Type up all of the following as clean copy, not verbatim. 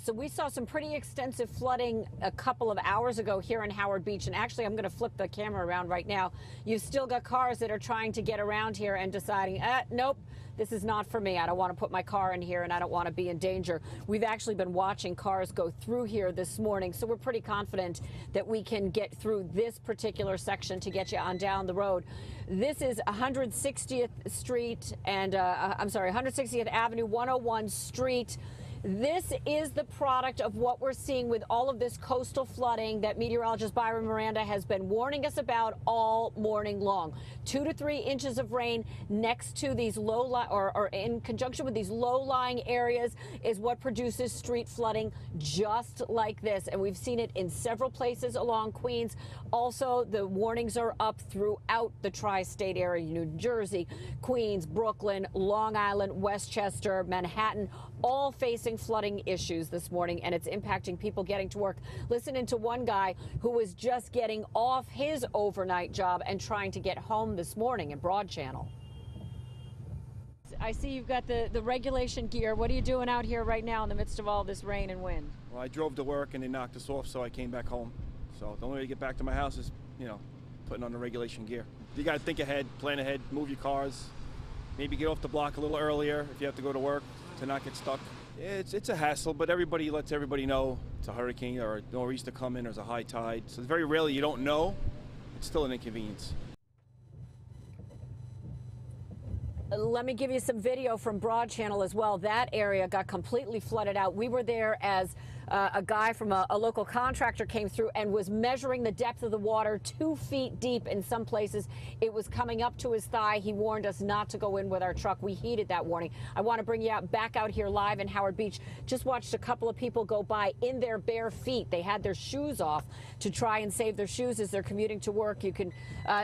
So we saw some pretty extensive flooding a couple of hours ago here in Howard Beach. And actually, I'm going to flip the camera around right now. You've still got cars that are trying to get around here and deciding, nope, this is not for me. I don't want to put my car in here and I don't want to be in danger. We've actually been watching cars go through here this morning. So we're pretty confident that we can get through this particular section to get you on down the road. This is 160th Street and 160th Avenue, 101 Street. This is the product of what we're seeing with all of this coastal flooding that meteorologist Byron Miranda has been warning us about all morning long. 2 to 3 inches of rain next to these or in conjunction with these low-lying areas is what produces street flooding just like this. And we've seen it in several places along Queens. Also, the warnings are up throughout the tri-state area, New Jersey, Queens, Brooklyn, Long Island, Westchester, Manhattan, all facing flooding issues this morning, and it's impacting people getting to work. Listen to one guy who was just getting off his overnight job and trying to get home this morning in Broad Channel. I see you've got the regulation gear. What are you doing out here right now in the midst of all this rain and wind? Well, I drove to work and they knocked us off, so I came back home. So the only way to get back to my house is, putting on the regulation gear. You got to think ahead, plan ahead, move your cars, maybe get off the block a little earlier if you have to go to work to not get stuck. It's a hassle, but everybody lets everybody know it's a hurricane or a nor'easter coming, there's a high tide. So very rarely you don't know. It's still an inconvenience. Let me give you some video from Broad Channel as well. That area got completely flooded out. We were there as a guy from a local contractor came through and was measuring the depth of the water 2 feet deep in some places. It was coming up to his thigh. He warned us not to go in with our truck. We heeded that warning. I want to bring you back out here live in Howard Beach. Just watched a couple of people go by in their bare feet. They had their shoes off to try and save their shoes as they're commuting to work. You can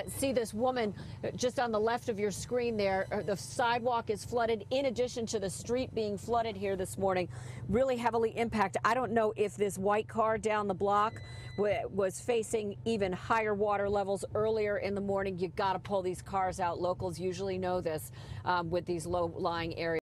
see this woman just on the left of your screen there. The sidewalk is flooded in addition to the street being flooded here this morning. Really heavily impacted. I don't know if this white car down the block was facing even higher water levels earlier in the morning. You got to pull these cars out. Locals usually know this with these low-lying areas.